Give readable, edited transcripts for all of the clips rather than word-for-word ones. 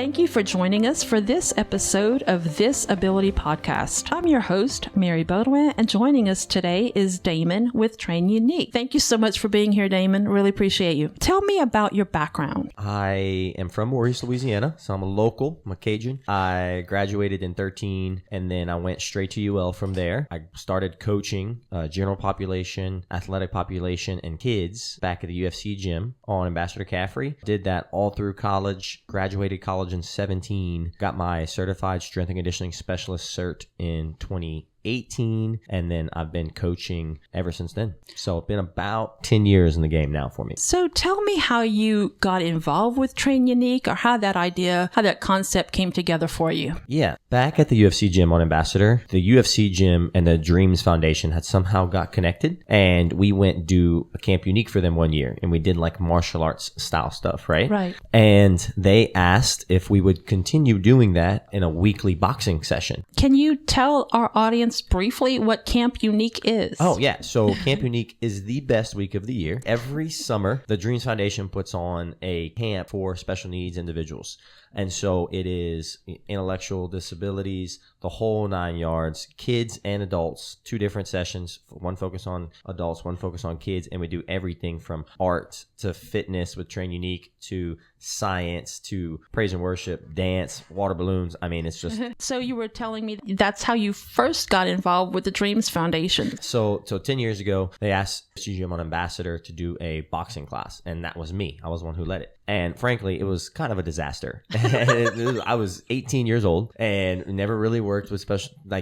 Thank you for joining us for this episode of This Ability Podcast. I'm your host, Mary Baudouin, and joining us today is Damon with Train Unique. Thank you so much for being here, Damon. Really appreciate you. Tell me about your background. I am from Maurice, Louisiana, so I'm a local. I'm a Cajun. I graduated in 2013, and then I went straight to UL from there. I started coaching general population, athletic population, and kids back at the UFC gym on Ambassador Caffrey. Did that all through college, graduated college in 2017, got my certified strength and conditioning specialist cert in 2018, and then I've been coaching ever since then. So it's been about 10 years in the game now for me. So tell me how you got involved with Train Unique, or how that concept came together for you. Yeah. Back at the UFC gym on Ambassador, the UFC gym and the Dreams Foundation had somehow got connected, and we went do a Camp Unique for them one year, and we did like martial arts style stuff, right? Right. And they asked if we would continue doing that in a weekly boxing session. Can you tell our audience briefly what Camp Unique is? Oh, yeah. So Camp Unique is the best week of the year. Every summer, the Dreams Foundation puts on a camp for special needs individuals. And so it is intellectual disabilities, the whole 9 yards, kids and adults, 2 different sessions, one focus on adults, one focus on kids. And we do everything from art to fitness with Train Unique to science to praise and worship, dance, water balloons. I mean, it's just... So you were telling me that's how you first got involved with the Dreams Foundation. So 10 years ago, they asked CGM on Ambassador to do a boxing class. And that was me. I was the one who led it. And frankly, it was kind of a disaster. I was 18 years old and never really worked with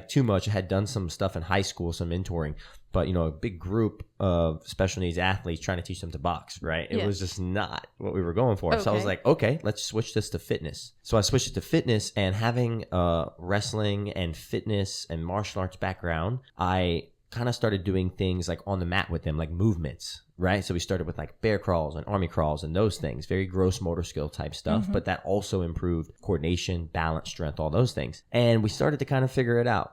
too much. I had done some stuff in high school, some mentoring, but a big group of special needs athletes trying to teach them to box, right? It was just not what we were going for. Okay. So I was like, okay, let's switch this to fitness. So I switched it to fitness, and having a wrestling and fitness and martial arts background, I kind of started doing things like on the mat with them, like movements, right? So we started with like bear crawls and army crawls and those things, very gross motor skill type stuff, but that also improved coordination, balance, strength, all those things. And we started to kind of figure it out.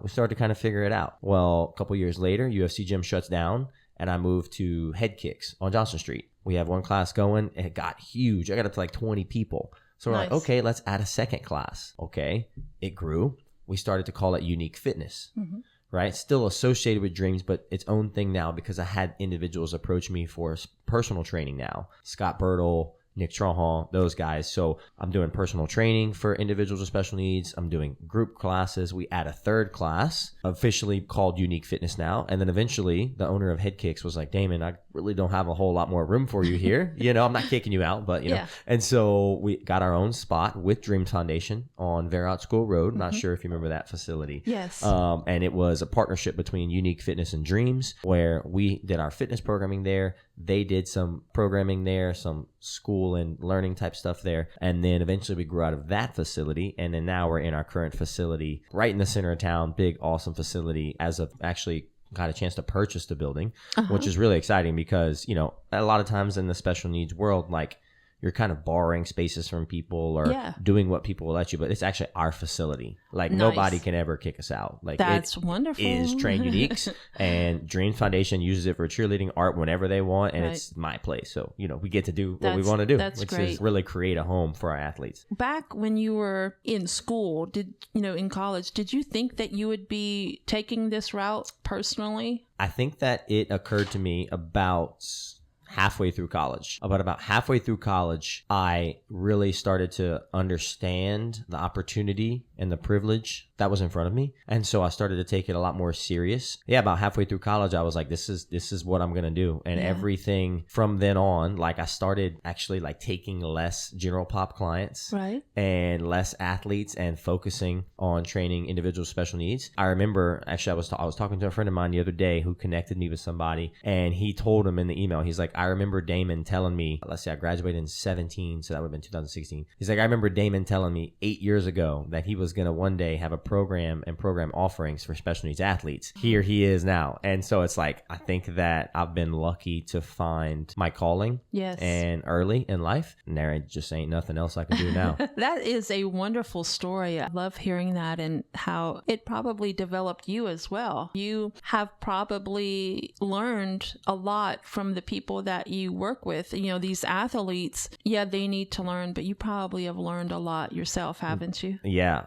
Well, a couple years later, UFC gym shuts down, and I moved to head kicks on Johnson Street. We have one class going, and it got huge. I got up to like 20 people. So we're like, okay, let's add a second class. Okay, it grew. We started to call it Unique Fitness. Right? Still associated with Dreams, but its own thing now, because I had individuals approach me for personal training now. Scott Bertle, Nick Trahan, those guys. So I'm doing personal training for individuals with special needs. I'm doing group classes. We add a third class, officially called Unique Fitness now. And then eventually the owner of Head Kicks was like, Damon, I really don't have a whole lot more room for you here. I'm not kicking you out, but you know. And so we got our own spot with Dreams Foundation on Verot School Road. Not sure if you remember that facility. Yes. And it was a partnership between Unique Fitness and Dreams, where we did our fitness programming there. They did some programming there, some school and learning type stuff there. And then eventually we grew out of that facility. And then now we're in our current facility right in the center of town, big, awesome facility. As of actually got a chance to purchase the building, which is really exciting because, a lot of times in the special needs world, like, you're kind of borrowing spaces from people or doing what people will let you, but it's actually our facility. Like, nobody can ever kick us out. Like, that's wonderful. Is Train Uniques, and Dreams Foundation uses it for cheerleading, art, whenever they want, and it's my place. So, we get to do what we want to do, which is really create a home for our athletes. Back when you were in school, in college, did you think that you would be taking this route personally? I think that it occurred to me about halfway through college. About halfway through college, I really started to understand the opportunity and the privilege that was in front of me. And so I started to take it a lot more serious. Yeah, about halfway through college, I was like, this is what I'm going to do. And everything from then on, like, I started actually like taking less general pop clients, right, and less athletes, and focusing on training individuals with special needs. I remember actually I was talking to a friend of mine the other day who connected me with somebody, and he told him in the email, he's like, I remember Damon telling me, let's say I graduated in 17, so that would have been 2016. He's like, I remember Damon telling me 8 years ago that he was was going to one day have a program and program offerings for special needs athletes. Here he is now. And so it's like, I think that I've been lucky to find my calling. Yes. And early in life, and there just ain't nothing else I can do now. That is a wonderful story. I love hearing that and how it probably developed you as well. You have probably learned a lot from the people that you work with. You know, these athletes, yeah, they need to learn, but you probably have learned a lot yourself, haven't you? Yeah,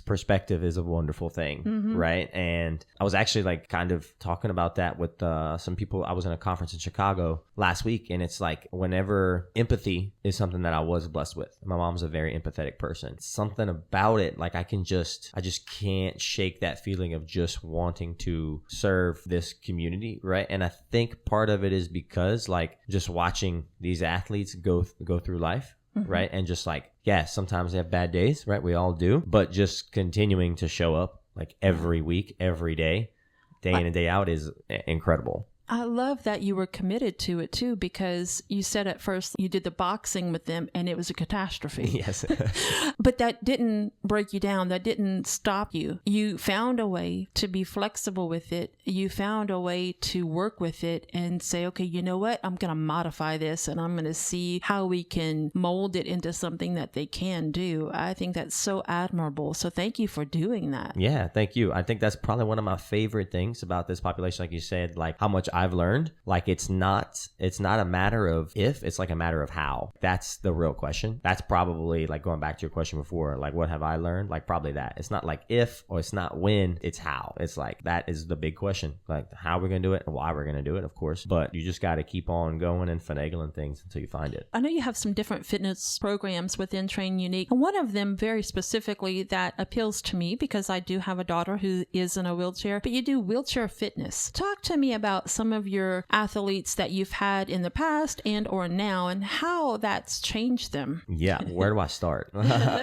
perspective is a wonderful thing, right? And I was actually like kind of talking about that with some people. I was in a conference in Chicago last week, and it's like whenever empathy is something that I was blessed with. My mom's a very empathetic person. Something about it, like I just can't shake that feeling of just wanting to serve this community, right? And I think part of it is because like just watching these athletes go through life, right? And just like, yeah, sometimes they have bad days, right? We all do, but just continuing to show up like every week, every day in and day out is incredible. I love that you were committed to it too, because you said at first you did the boxing with them and it was a catastrophe. Yes. But that didn't break you down. That didn't stop you. You found a way to be flexible with it. You found a way to work with it and say, okay, you know what? I'm going to modify this and I'm going to see how we can mold it into something that they can do. I think that's so admirable. So thank you for doing that. Yeah, thank you. I think that's probably one of my favorite things about this population. Like you said, like how much I've learned, like it's not a matter of if, it's like a matter of how. That's the real question. That's probably like going back to your question before, like what have I learned? Like probably that. It's not like if, or it's not when, it's how. It's like that is the big question, like how we're going to do it and why we're going to do it, of course, but you just got to keep on going and finagling things until you find it. I know you have some different fitness programs within Train Unique. One of them very specifically that appeals to me because I do have a daughter who is in a wheelchair, but you do wheelchair fitness. Talk to me about some of your athletes that you've had in the past and or now and how that's changed them. Yeah, where do I start?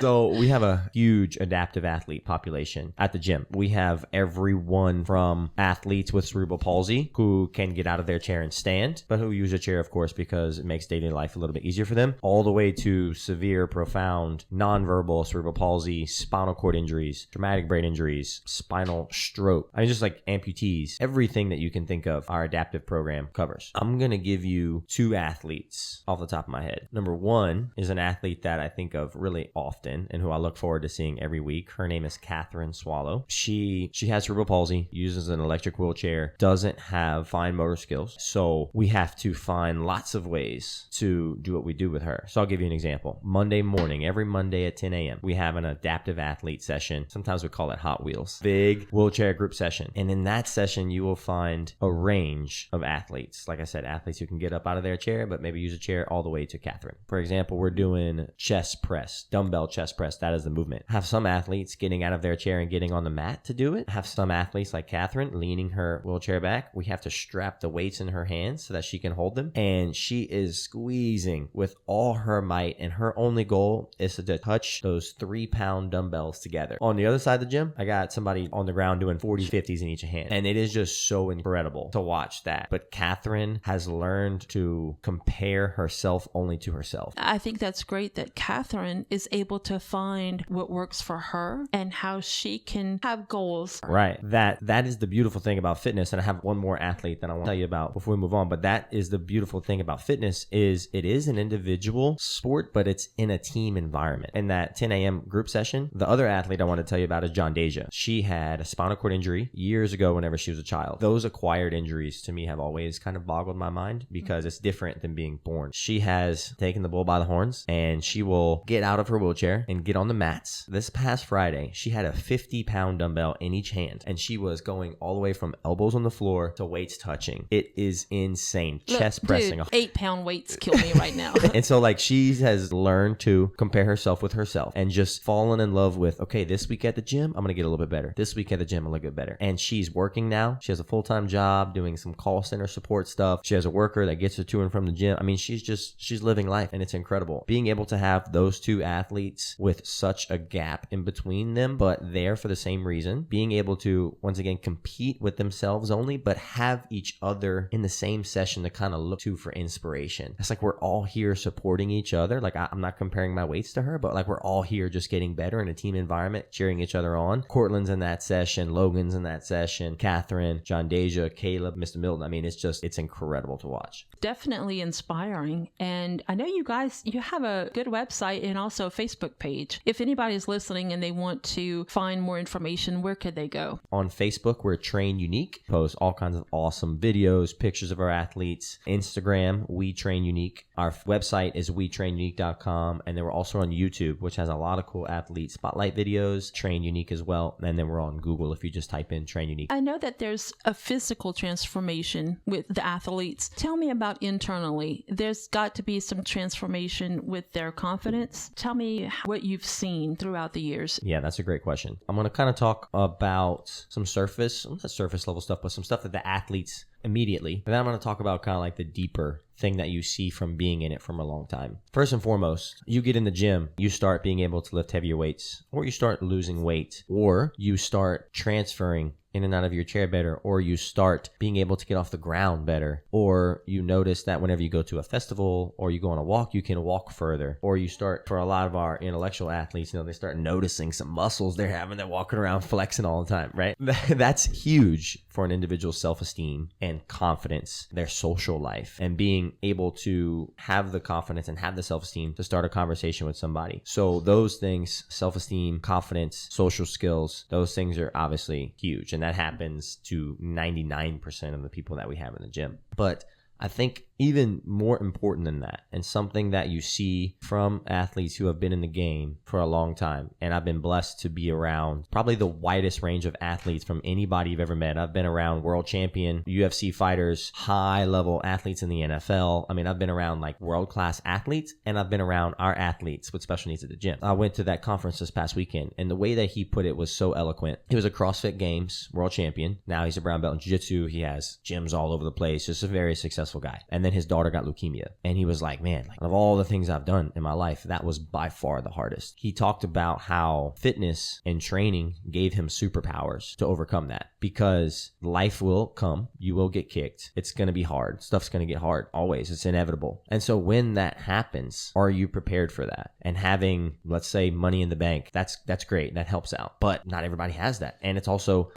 So we have a huge adaptive athlete population at the gym. We have everyone from athletes with cerebral palsy who can get out of their chair and stand, but who use a chair, of course, because it makes daily life a little bit easier for them, all the way to severe, profound, nonverbal cerebral palsy, spinal cord injuries, traumatic brain injuries, spinal stroke. I mean, just like amputees, everything that you can think of, our adaptive program covers. I'm going to give you two athletes off the top of my head. Number one is an athlete that I think of really often and who I look forward to seeing every week. Her name is Catherine Swallow. She has cerebral palsy, uses an electric wheelchair, doesn't have fine motor skills. So we have to find lots of ways to do what we do with her. So I'll give you an example. Monday morning, every Monday at 10 a.m., we have an adaptive athlete session. Sometimes we call it Hot Wheels. Big wheelchair group session. And in that session, you will find a range of athletes. Like I said, athletes who can get up out of their chair, but maybe use a chair all the way to Catherine. For example, we're doing chest press, dumbbell chest press. That is the movement. Have some athletes getting out of their chair and getting on the mat to do it. Have some athletes like Catherine leaning her wheelchair back. We have to strap the weights in her hands so that she can hold them. And she is squeezing with all her might. And her only goal is to touch those 3-pound dumbbells together. On the other side of the gym, I got somebody on the ground doing 40s, 50s in each hand. And it is just so incredible to watch that. But Catherine has learned to compare herself only to herself. I think that's great that Catherine is able to find what works for her and how she can have goals. Right. That is the beautiful thing about fitness. And I have one more athlete that I want to tell you about before we move on. But that is the beautiful thing about fitness is it is an individual sport, but it's in a team environment. In that 10 a.m. group session, the other athlete I want to tell you about is John Deja. She had a spinal cord injury years ago whenever she was a child. Those acquired injuries to me have always kind of boggled my mind because it's different than being born. She has taken the bull by the horns and she will get out of her wheelchair and get on the mats. This past Friday, she had a 50-pound dumbbell in each hand and she was going all the way from elbows on the floor to weights touching. It is insane. Look, chest pressing. Dude, 8-pound weights kill me right now. And so like she has learned to compare herself with herself and just fallen in love with, okay, this week at the gym, I'm going to get a little bit better. This week at the gym, I'm going to get better. And she's working now. She has a full-time job doing some some call center support stuff. She has a worker that gets her to and from the gym. I mean, she's living life, and it's incredible. Being able to have those two athletes with such a gap in between them, but there for the same reason, being able to, once again, compete with themselves only, but have each other in the same session to kind of look to for inspiration. It's like we're all here supporting each other. Like I'm not comparing my weights to her, but like we're all here just getting better in a team environment, cheering each other on. Cortland's in that session, Logan's in that session, Catherine, John Deja, Caleb, Mr. Milton. I mean, it's incredible to watch. Definitely inspiring. And I know you guys, you have a good website and also a Facebook page. If anybody's listening and they want to find more information, where could they go? On Facebook, we're Train Unique. Post all kinds of awesome videos, pictures of our athletes. Instagram, We Train Unique. Our website is wetrainunique.com. And then we're also on YouTube, which has a lot of cool athlete spotlight videos, Train Unique as well. And then we're on Google if you just type in Train Unique. I know that there's a physical transformation with the athletes. Tell me about internally. There's got to be some transformation with their confidence. Tell me what you've seen throughout the years. Yeah, that's a great question. I'm going to kind of talk about some surface level stuff, but some stuff that the athletes immediately. And then I'm going to talk about kind of like the deeper thing that you see from being in it from a long time. First and foremost, you get in the gym, you start being able to lift heavier weights, or you start losing weight, or you start transferring in and out of your chair better, or you start being able to get off the ground better, or you notice that whenever you go to a festival or you go on a walk, you can walk further, or you start, for a lot of our intellectual athletes, they start noticing some muscles they're having. They're walking around flexing all the time, right? That's huge for an individual's self-esteem and confidence, their social life, and being able to have the confidence and have the self-esteem to start a conversation with somebody. So those things, self-esteem, confidence, social skills, those things are obviously huge. And that happens to 99% of the people that we have in the gym. But I think even more important than that, and something that you see from athletes who have been in the game for a long time, and I've been blessed to be around probably the widest range of athletes from anybody you've ever met. I've been around world champion, UFC fighters, high level athletes in the NFL. I mean, I've been around like world class athletes, and I've been around our athletes with special needs at the gym. I went to that conference this past weekend, and the way that he put it was so eloquent. He was a CrossFit Games world champion. Now he's a brown belt in jiu-jitsu. He has gyms all over the place. Just a very successful guy. And then his daughter got leukemia, and he was like, man, of all the things I've done in my life, that was by far the hardest. He talked about how fitness and training gave him superpowers to overcome that, because life will come, you will get kicked, it's going to be hard, stuff's going to get hard, always, it's inevitable. And so when that happens, are you prepared for that? And having, let's say, money in the bank, that's great, that helps out, but not everybody has that, and it's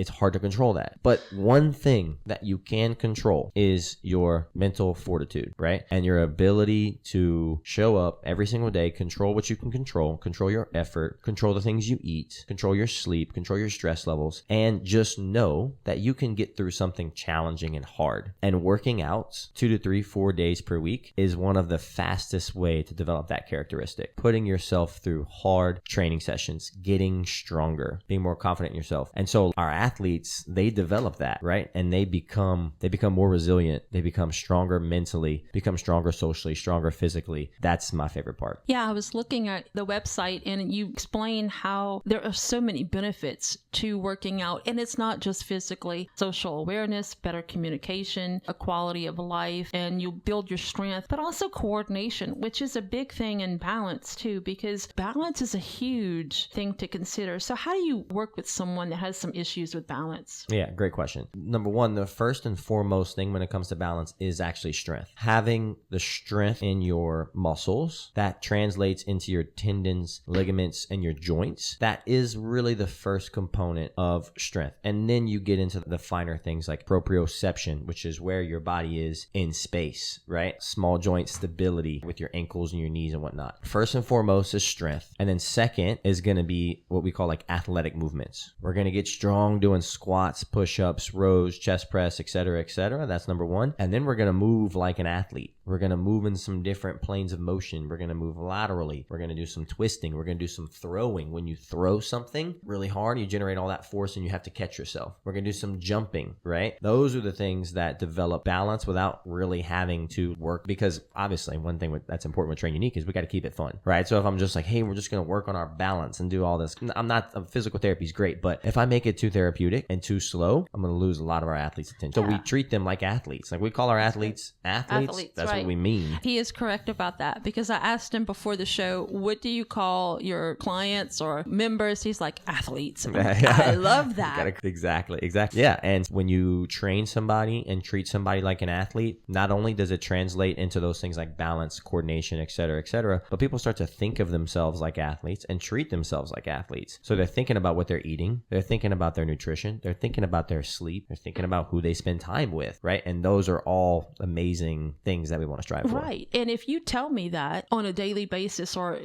hard to control that. But one thing that you can control is your mental fortitude, right? And your ability to show up every single day, control what you can control your effort, control the things you eat, control your sleep, control your stress levels, and just know that you can get through something challenging and hard. And working out 2 to 3, 4 days per week is one of the fastest way to develop that characteristic. Putting yourself through hard training sessions, getting stronger, being more confident in yourself. And so our athletes, they develop that, right? And they become more resilient. They become stronger mentally, become stronger socially, stronger physically. That's my favorite part. Yeah, I was looking at the website, and you explain how there are so many benefits to working out. And it's not just physically, social awareness, better communication, a quality of life, and you build your strength, but also coordination, which is a big thing, in balance too, because balance is a huge thing to consider. So how do you work with someone that has some issues with balance? Yeah, great question. Number one, the first and foremost thing when it comes to balance is actually strength. Having the strength in your muscles that translates into your tendons, ligaments, and your joints, that is really the first component of strength. And then you get into the finer things like proprioception, which is where your body is in space, right? Small joint stability with your ankles and your knees and whatnot. First and foremost is strength. And then second is going to be what we call like athletic movements. We're going to get strong doing squats, push-ups, rows, chest press, etc., etc. That's number one. And then we're going to move like an athlete. We're going to move in some different planes of motion. We're going to move laterally. We're going to do some twisting. We're going to do some throwing. When you throw something really hard, you generate all that force and you have to catch yourself. We're going to do some jumping, right? Those are the things that develop balance without really having to work, because obviously one thing that's important with Train Unique is we got to keep it fun, right? So if I'm just like, hey, we're just going to work on our balance and do all this, physical therapy is great, but if I make it too therapeutic and too slow, I'm going to lose a lot of our athletes' attention. So we treat them like athletes. Like we call our athletes. That's what we mean. He is correct about that, because I asked him before the show, what do you call your clients or members? He's like, athletes. Like, I love that. Exactly. Yeah. And when you train somebody and treat somebody like an athlete, not only does it translate into those things like balance, coordination, et cetera, but people start to think of themselves like athletes and treat themselves like athletes. So they're thinking about what they're eating. They're thinking about their nutrition. They're thinking about their sleep. They're thinking about who they spend time with, right? And those are all amazing things that we want to strive for. Right. And if you tell me that on a daily basis, or,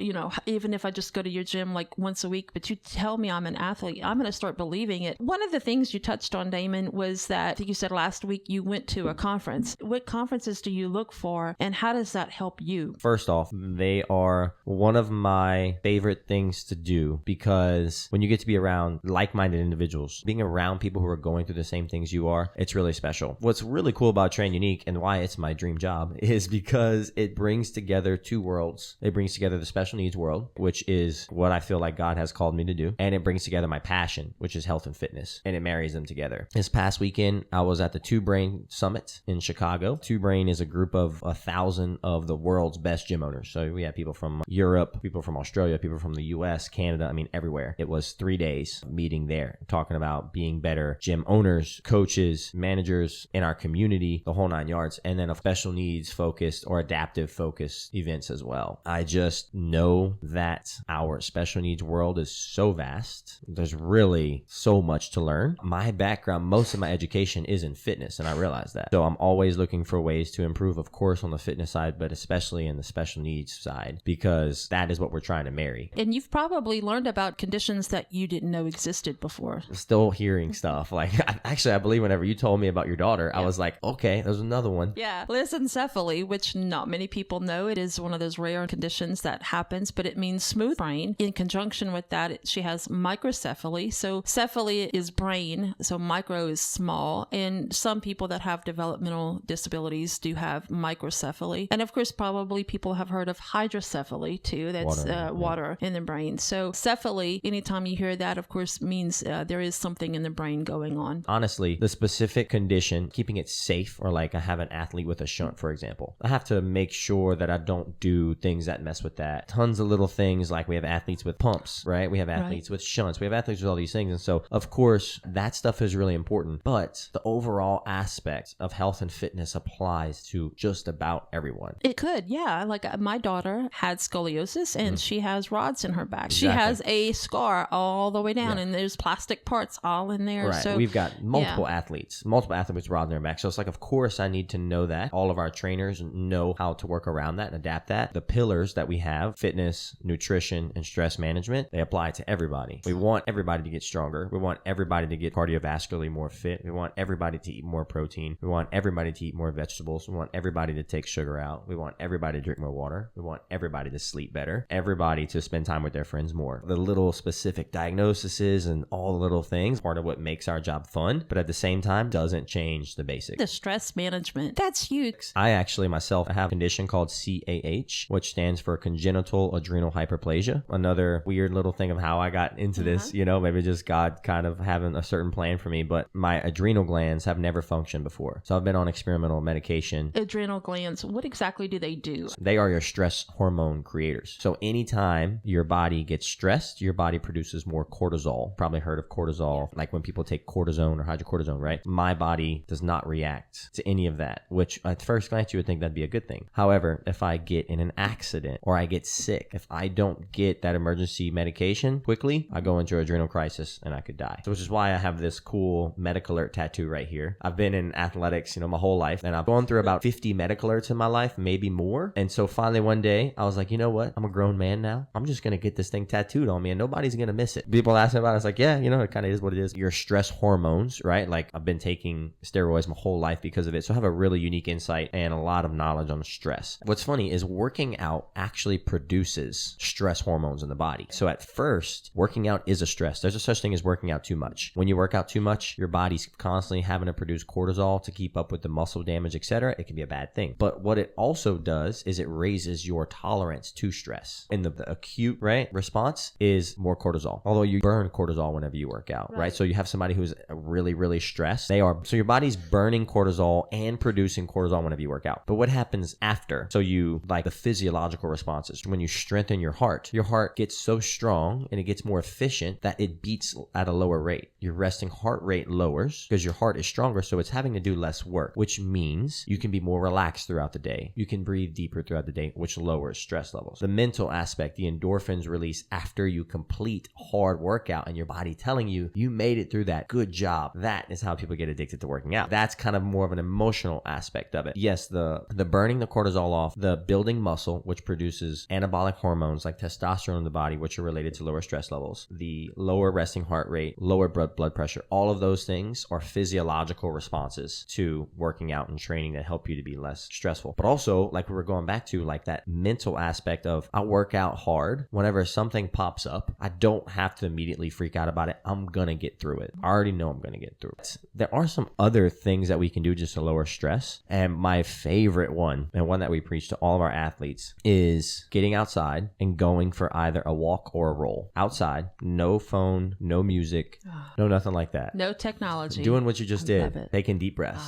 even if I just go to your gym like once a week, but you tell me I'm an athlete, I'm going to start believing it. One of the things you touched on, Damon, was that I think you said last week you went to a conference. What conferences do you look for, and how does that help you? First off, they are one of my favorite things to do, because when you get to be around like-minded individuals, being around people who are going through the same things you are, it's really special. What's really cool about Train Unique and why it's my dream job is because it brings together two worlds. It brings together the special needs world, which is what I feel like God has called me to do, and it brings together my passion, which is health and fitness, and it marries them together. This past weekend, I was at the Two Brain Summit in Chicago. Two Brain is a group of 1,000 of the world's best gym owners. So we have people from Europe, people from Australia, people from the US, Canada, everywhere. It was 3 days meeting there, talking about being better gym owners, coaches, managers in our community, the whole 9 yards, and then a special needs focused or adaptive focused events as well. I just know that our special needs world is so vast. There's really so much to learn. My background, most of my education is in fitness, and I realize that. So I'm always looking for ways to improve, of course, on the fitness side, but especially in the special needs side, because that is what we're trying to marry. And you've probably learned about conditions that you didn't know existed before. Still hearing stuff. Like, I believe whenever you told me about your daughter, I was like, okay, there's another one. Yeah. Lissencephaly, which not many people know. It is one of those rare conditions that happens, but it means smooth brain. In conjunction with that, she has microcephaly. So cephaly is brain, so micro is small. And some people that have developmental disabilities do have microcephaly. And of course, probably people have heard of hydrocephaly too. That's water in the brain. So cephaly, anytime you hear that, of course, means there is something in the brain going on. Honestly, the specific condition, keeping it safe, or like I have an athlete with a shunt, for example, I have to make sure that I don't do things that mess with that. Tons of little things, like we have athletes with pumps, right? We have athletes with shunts. We have athletes with all these things. And so, of course, that stuff is really important. But the overall aspect of health and fitness applies to just about everyone. It could, yeah. Like my daughter had scoliosis, and she has rods in her back. Exactly. She has a scar all the way down, and there's plastic parts all in there. Right. So we've got multiple athletes with rods in their back. So it's like, of course, I need to know that. All of our trainers know how to work around that and adapt that. The pillars that we have, fitness, nutrition, and stress management, they apply to everybody. We want everybody to get stronger. We want everybody to get cardiovascularly more fit. We want everybody to eat more protein. We want everybody to eat more vegetables. We want everybody to take sugar out. We want everybody to drink more water. We want everybody to sleep better. Everybody to spend time with their friends more. The little specific diagnoses and all the little things, part of what makes our job fun, but at the same time doesn't change the basics. The stress management, that's huge. I actually myself have a condition called CAH, which stands for congenital adrenal hyperplasia. Another weird little thing of how I got into this, maybe just God kind of having a certain plan for me, but my adrenal glands have never functioned before. So I've been on experimental medication. Adrenal glands, what exactly do they do? They are your stress hormone creators. So anytime your body gets stressed, your body produces more cortisol. Probably heard of cortisol, like when people take cortisone or hydrocortisone, right? My body does not react to any of that, which at first glance you would think that'd be a good thing. However, if I get in an accident or I get sick, if I don't get that emergency medication quickly, I go into adrenal crisis and I could die. So which is why I have this cool medical alert tattoo right here. I've been in athletics, my whole life, and I've gone through about 50 medical alerts in my life, maybe more. And so finally one day I was like, you know what? I'm a grown man now. I'm just going to get this thing tattooed on me and nobody's going to miss it. People ask me about it. It's like, yeah, it kind of is what it is. Your stress hormones, right? Like I've been taking steroids my whole life because of it. So I have a really unique unique insight and a lot of knowledge on stress. What's funny is working out actually produces stress hormones in the body. So at first, working out is a stress. There's a such thing as working out too much. When you work out too much, your body's constantly having to produce cortisol to keep up with the muscle damage, etc. It can be a bad thing. But what it also does is it raises your tolerance to stress. And the acute, right, response is more cortisol. Although you burn cortisol whenever you work out, right? So you have somebody who's really, really stressed. So your body's burning cortisol and producing cortisol whenever you work out. But what happens after? So you, like the physiological responses, when you strengthen your heart gets so strong and it gets more efficient that it beats at a lower rate. Your resting heart rate lowers because your heart is stronger, so it's having to do less work, which means you can be more relaxed throughout the day. You can breathe deeper throughout the day, which lowers stress levels. The mental aspect, the endorphins release after you complete hard workout and your body telling you, you made it through that. Good job. That is how people get addicted to working out. That's kind of more of an emotional aspect of it. Yes, the burning the cortisol off, the building muscle, which produces anabolic hormones like testosterone in the body, which are related to lower stress levels, the lower resting heart rate, lower blood pressure, all of those things are physiological responses to working out and training that help you to be less stressful. But also, like we were going back to, like that mental aspect of I work out hard. Whenever something pops up, I don't have to immediately freak out about it. I'm gonna get through it. I already know I'm gonna get through it. There are some other things that we can do just to lower stress. And my favorite one, and one that we preach to all of our athletes, is getting outside and going for either a walk or a roll. Outside, no phone, no music, no nothing like that. No technology. Doing what you just did, taking deep breaths,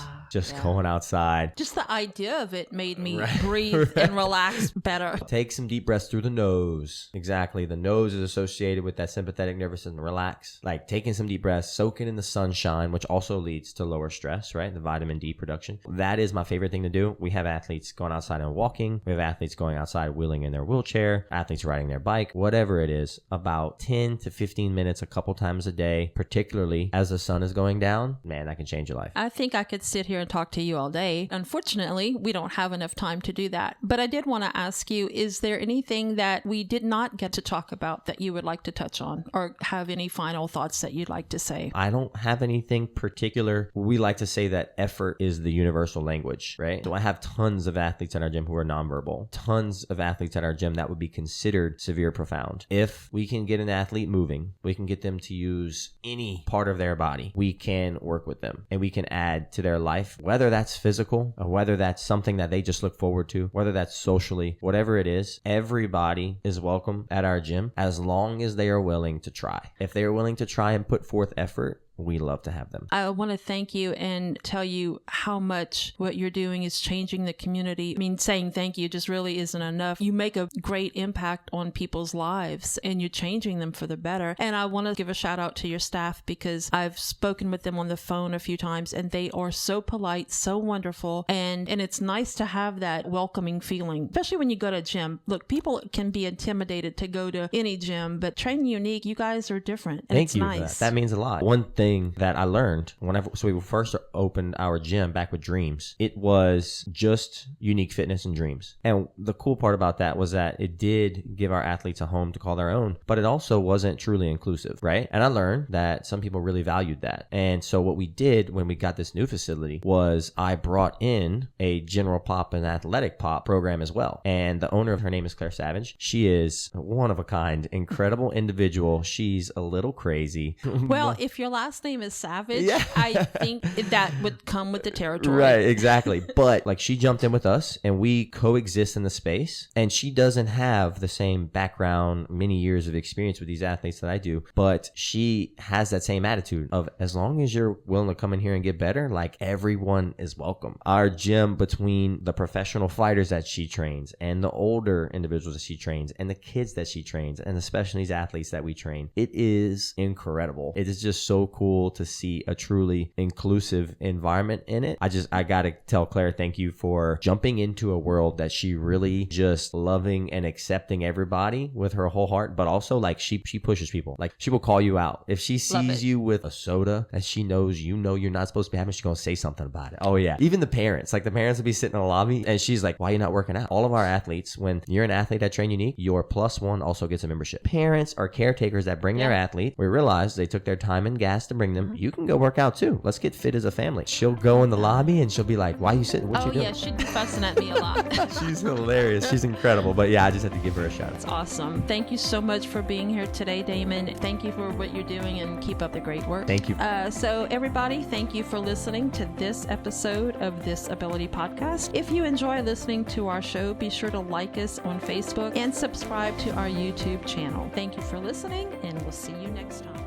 going outside. Just the idea of it made me breathe and relax better. Take some deep breaths through the nose. Exactly. The nose is associated with that sympathetic nervous system. Relax. Like taking some deep breaths, soaking in the sunshine, which also leads to lower stress, right? The vitamin D production. That is my favorite thing to do. We have athletes going outside and walking. We have athletes going outside wheeling in their wheelchair, athletes riding their bike, whatever it is, about 10 to 15 minutes a couple times a day, particularly as the sun is going down. Man, that can change your life. I think I could sit here and talk to you all day. Unfortunately, we don't have enough time to do that. But I did want to ask you, is there anything that we did not get to talk about that you would like to touch on, or have any final thoughts that you'd like to say? I don't have anything particular. We like to say that effort is the universal language, right? So I have tons of athletes at our gym who are nonverbal, tons of athletes at our gym that would be considered severe profound. If we can get an athlete moving, we can get them to use any part of their body, we can work with them and we can add to their life, whether that's physical or whether that's something that they just look forward to, whether that's socially, whatever it is. Everybody is welcome at our gym as long as they are willing to try. If they are willing to try and put forth effort, we love to have them. I want to thank you and tell you how much what you're doing is changing the community. I mean, saying thank you just really isn't enough. You make a great impact on people's lives and you're changing them for the better. And I want to give a shout out to your staff because I've spoken with them on the phone a few times and they are so polite, so wonderful. And it's nice to have that welcoming feeling, especially when you go to a gym. Look, people can be intimidated to go to any gym, but Train Unique, you guys are different. And Thank you. Nice. That means a lot. One thing that I learned so we first opened our gym back with Dreams, it was just Unique Fitness and Dreams. And the cool part about that was that it did give our athletes a home to call their own, but it also wasn't truly inclusive, right? And I learned that some people really valued that. And so what we did when we got this new facility was I brought in a general pop and athletic pop program as well. And the owner of her name is Claire Savage. She is one of a kind, incredible individual. She's a little crazy. Well, if your last name is Savage, I think that would come with the territory. Right, exactly. But like she jumped in with us and we coexist in the space, and she doesn't have the same background, many years of experience with these athletes that I do, but she has that same attitude of as long as you're willing to come in here and get better, like everyone is welcome. Our gym, between the professional fighters that she trains and the older individuals that she trains and the kids that she trains and the special needs athletes that we train, it is incredible. It is just so cool to see a truly inclusive environment in it. I gotta tell Claire, thank you for jumping into a world that she really just loving and accepting everybody with her whole heart, but also like she pushes people. Like she will call you out. If she sees you with a soda that she knows you're not supposed to be having, she's gonna say something about it. Oh yeah. Even the parents will be sitting in the lobby and she's like, why are you not working out? All of our athletes, when you're an athlete at Train Unique, your +1 also gets a membership. Parents are caretakers that bring their athlete. We realize they took their time and gas to bring them. You can go work out too. Let's get fit as a family. She'll go in the lobby and she'll be like, why are you sitting? What you doing? Yeah, she'd be fussing at me a lot. She's hilarious. She's incredible. But yeah, I just had to give her a shout. That's awesome. Thank you so much for being here today, Damon. Thank you for what you're doing and keep up the great work. Thank you. So everybody, thank you for listening to this episode of This Ability Podcast. If you enjoy listening to our show, be sure to like us on Facebook and subscribe to our YouTube channel. Thank you for listening, and we'll see you next time.